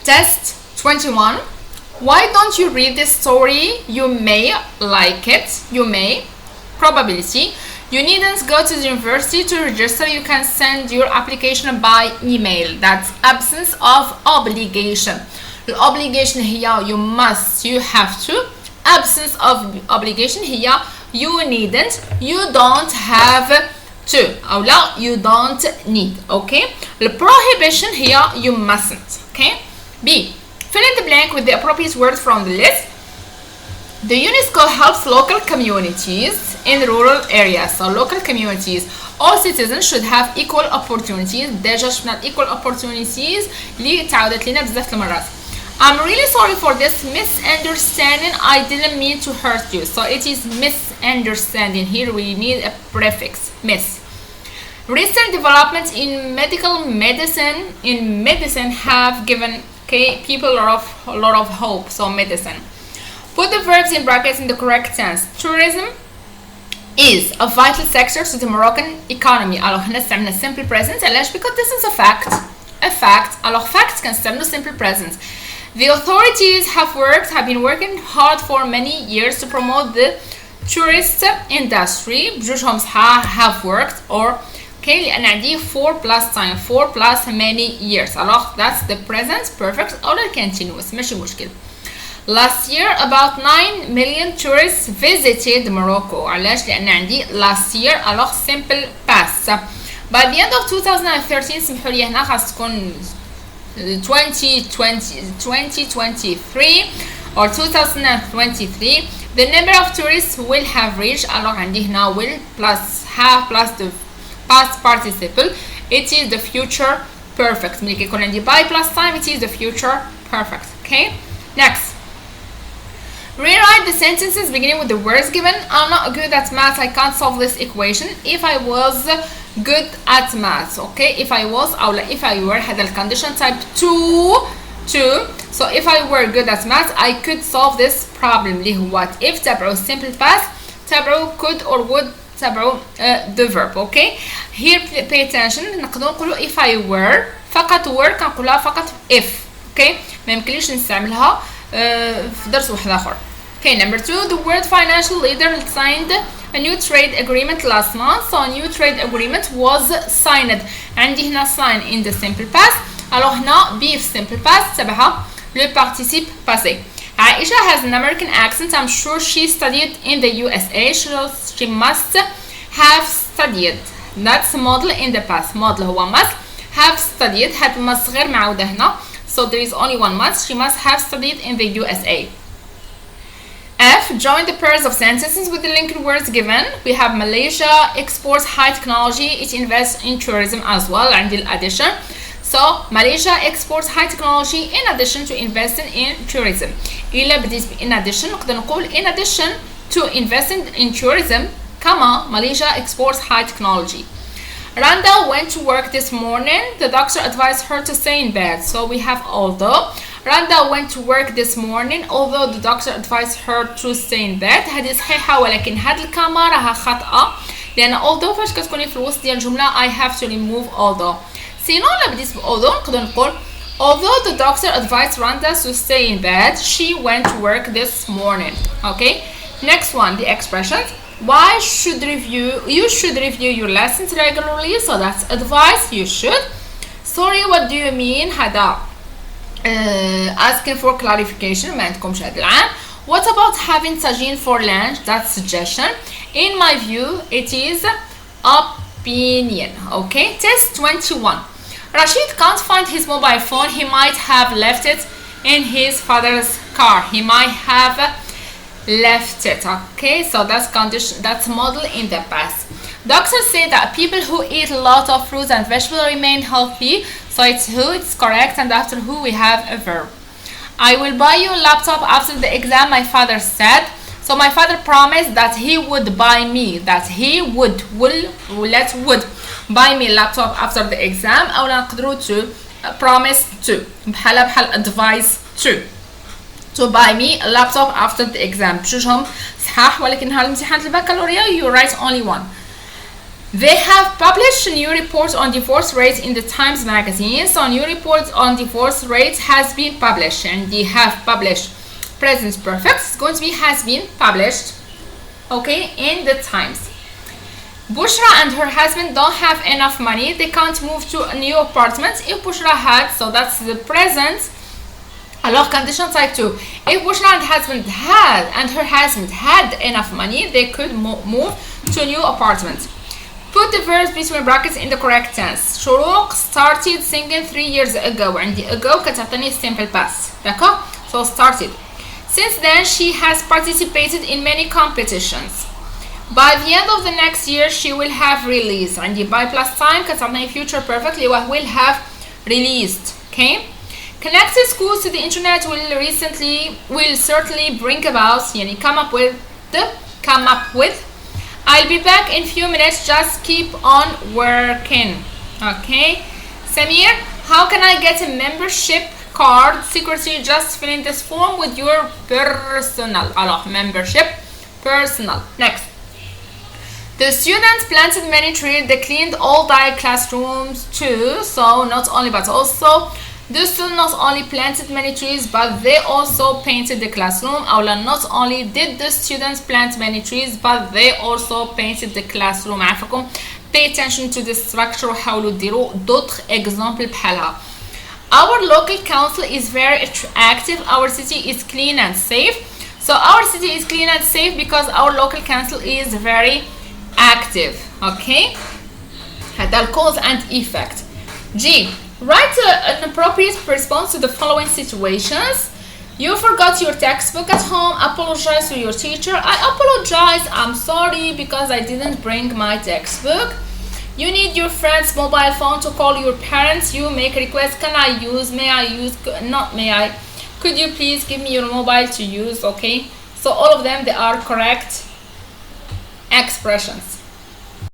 Test 21. Why don't you read this story? You may like it. You may. Probability. You needn't go to the university to register. You can send your application by email. That's absence of obligation. The obligation here you must, you have to. Absence of obligation here you needn't, you don't have to. أو لا, you don't need. Okay. The prohibition here you mustn't. Okay. B. Fill in the blank with the appropriate word from the list. The UNESCO helps local communities in rural areas. So local communities, all citizens should have equal opportunities. ديجا شفنا equal opportunities اللي تعودت لنا بزاف المرات. I'm really sorry for this misunderstanding. I didn't mean to hurt you. So it is misunderstanding. Here we need a prefix, miss. Recent developments in medical medicine have given people a lot of hope. So medicine. Put the verbs in brackets in the correct tense. Tourism is a vital sector to the Moroccan economy. Alors هنا استعملنا simple present. علاش? Because this is a fact. A fact. Alors facts كنستعملوا simple present. The authorities have been working hard for many years to promote the tourist industry. بجوجهم صحاح have worked or لأن عندي for plus time, for plus many years. Alors that's the present perfect or the continuous. ماشي مشكل. Last year about 9 million tourists visited Morocco. علاش؟ لأن عندي last year alors simple past. By the end of 2013 سمحوا لي هنا خاص تكون 2023 or 2023 the number of tourists will have reached. alors عندي هنا will plus have plus the past participle. It is the future perfect. ملي كيكون عندي by plus time it is the future perfect. Okay. Next. Rewrite the sentences beginning with the words given. I'm not good at math. I can't solve this equation. If I was good at math. Okay. If I was أو لا if I were هذا الcondition type 2. So if I were good at math I could solve this problem. اللي هو what if تبعو simple past تبعو could or would تبعو the verb. Okay. Here pay attention. نقدروا نقولوا if I were فقط were كنقولها فقط if. Okay. ما يمكنليش نستعملها في درس واحد آخر. Okay, number 2, the world financial leader signed a new trade agreement last month. So a new trade agreement was signed. عندي هنا sign in the simple past. Alors هنا be simple past تبعها le participe passé. Aisha has an American accent. I'm sure she studied in the USA. She must have studied. That's model in the past. Model هو must have studied. هاد must غير معودة هنا. So there is only one must. She must have studied in the USA. F. Join the pairs of sentences with the linked words given. We have Malaysia exports high technology. It invests in tourism as well. عندي الaddition. So Malaysia exports high technology in addition to investing in tourism. إلا بديت in addition نقدر نقول in addition to investing in tourism, Malaysia exports high technology. Randa went to work this morning. The doctor advised her to stay in bed. So we have although. Randa went to work this morning although the doctor advised her to stay in bed. هذه صحيحة ولكن هذه الكاميرا راها خاطئة لأن although فاش كتكوني في الوسط ديال الجملة I have to remove although. سينو لا بديت although نقدر نقول although the doctor advised Randa to stay in bed, she went to work this morning. Okay. Next one, the expressions. You should review your lessons regularly. So that's advice. You should. Sorry, what do you mean? هذا asking for clarification. ما عندكمش هذا العام. What about having tagine for lunch? That's suggestion. In my view, it is opinion. Okay. Test 21. Rashid can't find his mobile phone. He might have left it in his father's car. He might have left it. Okay, so that's condition, that's model in the past. Doctors say that people who eat a lot of fruits and vegetables remain healthy. So it's who, it's correct, and after who we have a verb. I will buy you a laptop after the exam, my father said. So my father promised that he would buy me, that he would buy me a laptop after the exam. أو نقدروا to promise to بحال advise to buy me a laptop after the exam. بجوجهم صحاح ولكن نهار امتحان البكالوريا you write only one. They have published new reports on divorce rates in the Times magazine. So new reports on divorce rates has been published, and they have published present perfect. It's going to be has been published, okay, in the Times. Bushra and her husband don't have enough money. They can't move to a new apartment. If Bushra had, so that's the present. Alors condition type 2. If Bushra and her husband had enough money, they could move to a new apartment. Put the verbs between brackets in the correct tense. شروق started singing 3 years ago. عندي ago كتعطيني simple past. d'accord? So started. Since then, she has participated in many competitions. By the end of the next year, she will have released. عندي by plus time كتعطيني future perfect اللي هو will have released. Okay? Connected schools to the internet will certainly bring about يعني come up with. I'll be back in few minutes. Just keep on working. Okay. Samir, how can I get a membership card? Secretly, just fill in this form with your personal. Alors, membership, personal. Next. The students planted many trees. They cleaned all their classrooms too. So not only but also. The students not only planted many trees, but they also painted the classroom. أولا, not only did the students plant many trees, but they also painted the classroom. عفوا. Pay attention to the structure. حاولوا ديروا d'autres exemples بحالها. Our local council is very active. Our city is clean and safe. So our city is clean and safe because our local council is very active. Okay. هذا cause and effect. G. Write an appropriate response to the following situations. You forgot your textbook at home. Apologize to your teacher. I apologize. I'm sorry because I didn't bring my textbook. You need your friend's mobile phone to call your parents. You make a request. Can I use? May I use? Not may I. Could you please give me your mobile to use? Okay. So all of them, they are correct expressions.